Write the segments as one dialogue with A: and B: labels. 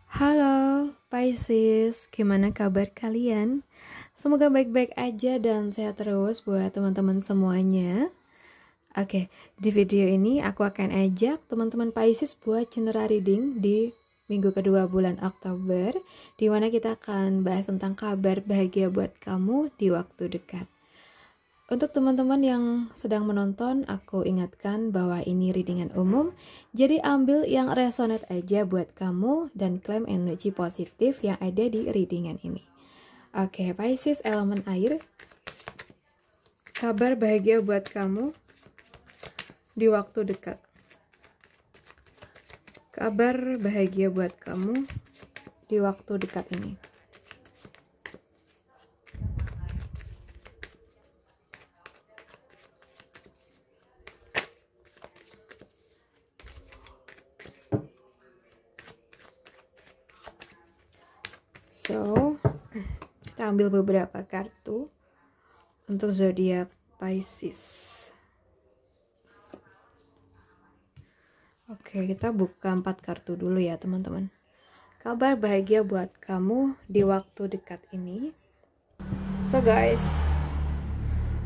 A: Halo Pisces, gimana kabar kalian? Semoga baik-baik aja dan sehat terus buat teman-teman semuanya. Oke, di video ini aku akan ajak teman-teman Pisces buat general reading di minggu kedua bulan Oktober, di mana kita akan bahas tentang kabar bahagia buat kamu di waktu dekat. Untuk teman-teman yang sedang menonton, aku ingatkan bahwa ini readingan umum, jadi ambil yang resonate aja buat kamu dan klaim energi positif yang ada di readingan ini. Oke, Pisces elemen air, kabar bahagia buat kamu di waktu dekat. Kabar bahagia buat kamu di waktu dekat ini. So, kita ambil beberapa kartu untuk zodiak Pisces. Oke, kita buka 4 kartu dulu ya teman-teman. Kabar bahagia buat kamu di waktu dekat ini. So guys,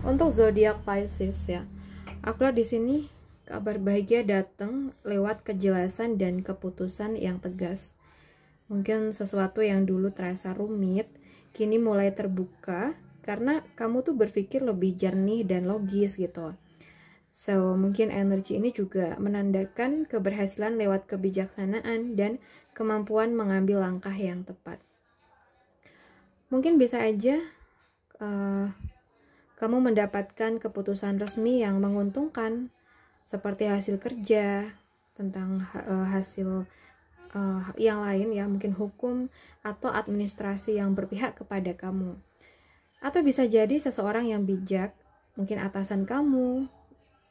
A: untuk zodiak Pisces ya, aku lihat di sini kabar bahagia datang lewat kejelasan dan keputusan yang tegas. Mungkin sesuatu yang dulu terasa rumit, kini mulai terbuka karena kamu tuh berpikir lebih jernih dan logis gitu. So, mungkin energi ini juga menandakan keberhasilan lewat kebijaksanaan dan kemampuan mengambil langkah yang tepat. Mungkin bisa aja kamu mendapatkan keputusan resmi yang menguntungkan, seperti hasil kerja, tentang hasil yang lain ya, mungkin hukum atau administrasi yang berpihak kepada kamu. Atau bisa jadi seseorang yang bijak, mungkin atasan kamu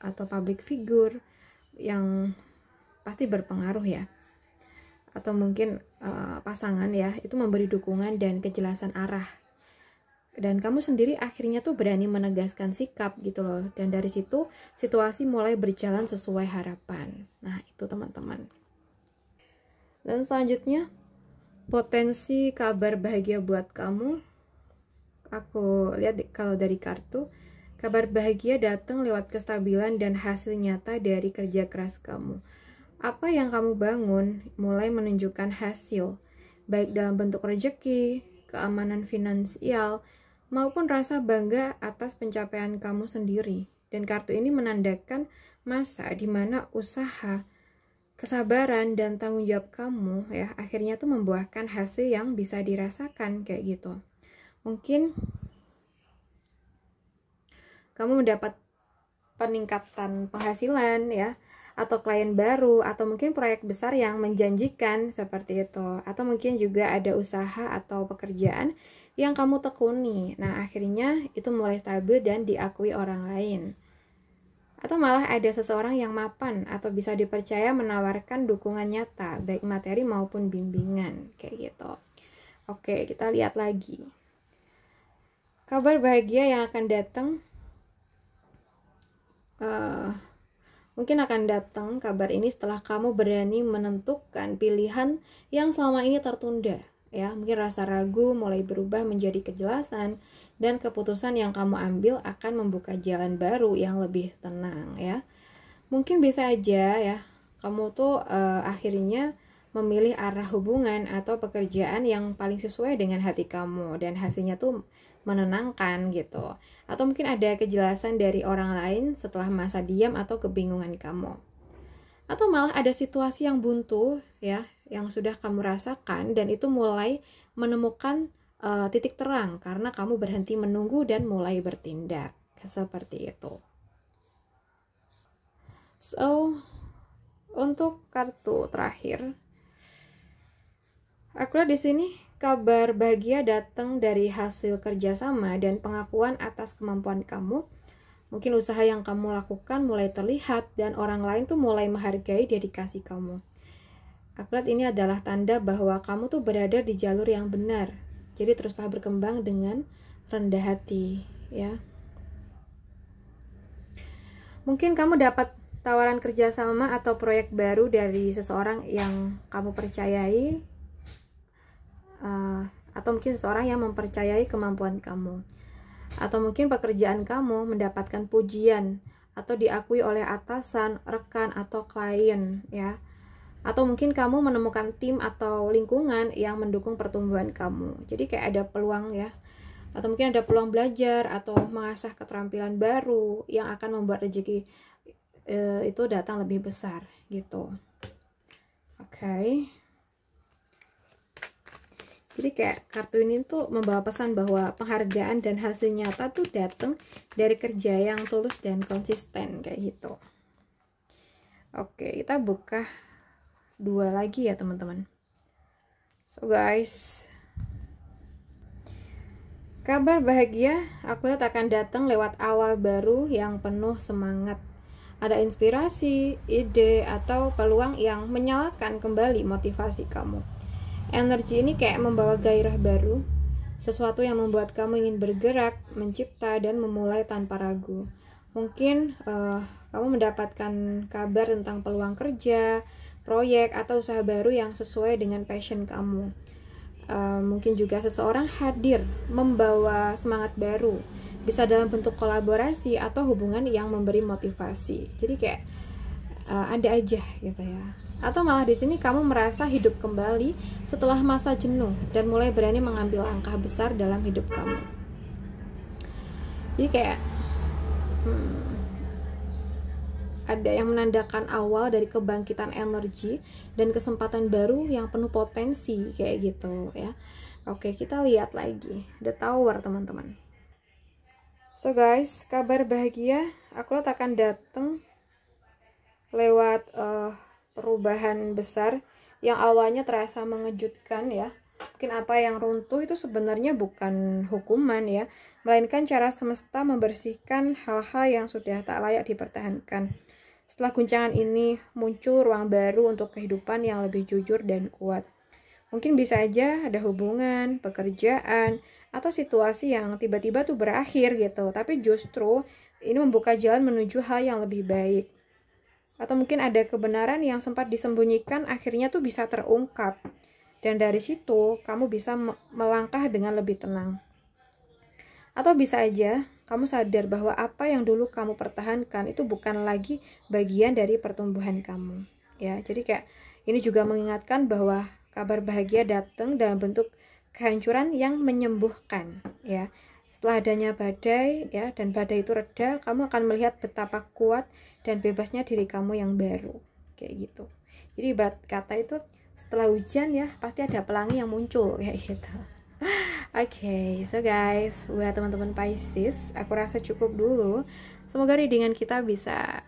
A: atau public figure yang pasti berpengaruh ya. Atau mungkin pasangan ya, itu memberi dukungan dan kejelasan arah. Dan kamu sendiri akhirnya tuh berani menegaskan sikap gitu loh. Dan dari situ situasi mulai berjalan sesuai harapan. Nah, itu teman-teman. Dan selanjutnya, potensi kabar bahagia buat kamu. Aku lihat kalau dari kartu, kabar bahagia datang lewat kestabilan dan hasil nyata dari kerja keras kamu. Apa yang kamu bangun mulai menunjukkan hasil, baik dalam bentuk rezeki, keamanan finansial, maupun rasa bangga atas pencapaian kamu sendiri. Dan kartu ini menandakan masa di mana usaha, kesabaran dan tanggung jawab kamu ya akhirnya tuh membuahkan hasil yang bisa dirasakan kayak gitu. Mungkin kamu mendapat peningkatan penghasilan ya, atau klien baru, atau mungkin proyek besar yang menjanjikan seperti itu, atau mungkin juga ada usaha atau pekerjaan yang kamu tekuni. Nah, akhirnya itu mulai stabil dan diakui orang lain. Atau malah ada seseorang yang mapan atau bisa dipercaya menawarkan dukungan nyata, baik materi maupun bimbingan, kayak gitu. Oke, kita lihat lagi. Kabar bahagia yang akan datang, mungkin akan datang kabar ini setelah kamu berani menentukan pilihan yang selama ini tertunda. Ya, mungkin rasa ragu mulai berubah menjadi kejelasan, dan keputusan yang kamu ambil akan membuka jalan baru yang lebih tenang ya. Mungkin bisa aja ya, kamu tuh akhirnya memilih arah hubungan atau pekerjaan yang paling sesuai dengan hati kamu dan hasilnya tuh menenangkan gitu. Atau mungkin ada kejelasan dari orang lain setelah masa diam atau kebingungan kamu. Atau malah ada situasi yang buntu ya, yang sudah kamu rasakan dan itu mulai menemukan titik terang karena kamu berhenti menunggu dan mulai bertindak. Seperti itu. So, untuk kartu terakhir, aku lihat di sini kabar bahagia datang dari hasil kerjasama dan pengakuan atas kemampuan kamu. Mungkin usaha yang kamu lakukan mulai terlihat dan orang lain tuh mulai menghargai dedikasi kamu. Aku lihat ini adalah tanda bahwa kamu tuh berada di jalur yang benar. Jadi teruslah berkembang dengan rendah hati ya. Mungkin kamu dapat tawaran kerjasama atau proyek baru dari seseorang yang kamu percayai, atau mungkin seseorang yang mempercayai kemampuan kamu, atau mungkin pekerjaan kamu mendapatkan pujian atau diakui oleh atasan, rekan, atau klien ya. Atau mungkin kamu menemukan tim atau lingkungan yang mendukung pertumbuhan kamu. Jadi kayak ada peluang ya, atau mungkin ada peluang belajar atau mengasah keterampilan baru yang akan membuat rezeki itu datang lebih besar gitu. Oke. Jadi kayak kartu ini tuh membawa pesan bahwa penghargaan dan hasil nyata tuh datang dari kerja yang tulus dan konsisten kayak gitu. Oke, kita buka 2 lagi ya teman-teman. So guys, kabar bahagia aku lihat akan datang lewat awal baru yang penuh semangat. Ada inspirasi, ide, atau peluang yang menyalakan kembali motivasi kamu. Energi ini kayak membawa gairah baru, sesuatu yang membuat kamu ingin bergerak, mencipta, dan memulai tanpa ragu. Mungkin kamu mendapatkan kabar tentang peluang kerja, proyek, atau usaha baru yang sesuai dengan passion kamu. Mungkin juga seseorang hadir membawa semangat baru, bisa dalam bentuk kolaborasi atau hubungan yang memberi motivasi. Jadi kayak ada aja gitu ya. Atau malah di sini kamu merasa hidup kembali setelah masa jenuh dan mulai berani mengambil langkah besar dalam hidup kamu. Jadi kayak ada yang menandakan awal dari kebangkitan energi dan kesempatan baru yang penuh potensi kayak gitu ya. Oke, kita lihat lagi The Tower teman-teman. So guys, kabar bahagia aku lihat akan datang lewat perubahan besar yang awalnya terasa mengejutkan ya. Mungkin apa yang runtuh itu sebenarnya bukan hukuman ya, melainkan cara semesta membersihkan hal-hal yang sudah tak layak dipertahankan. Setelah guncangan ini muncul ruang baru untuk kehidupan yang lebih jujur dan kuat. Mungkin bisa aja ada hubungan, pekerjaan, atau situasi yang tiba-tiba tuh berakhir gitu, tapi justru ini membuka jalan menuju hal yang lebih baik. Atau mungkin ada kebenaran yang sempat disembunyikan akhirnya tuh bisa terungkap, dan dari situ kamu bisa melangkah dengan lebih tenang. Atau bisa aja kamu sadar bahwa apa yang dulu kamu pertahankan itu bukan lagi bagian dari pertumbuhan kamu ya. Jadi kayak ini juga mengingatkan bahwa kabar bahagia datang dalam bentuk kehancuran yang menyembuhkan ya. Setelah adanya badai ya, dan badai itu reda, kamu akan melihat betapa kuat dan bebasnya diri kamu yang baru kayak gitu. Jadi ibarat kata itu setelah hujan ya pasti ada pelangi yang muncul kayak gitu. Oke, so guys, buat teman-teman Pisces, aku rasa cukup dulu. Semoga readingan kita bisa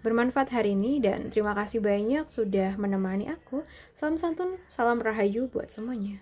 A: bermanfaat hari ini, dan terima kasih banyak sudah menemani aku. Salam santun, salam rahayu buat semuanya.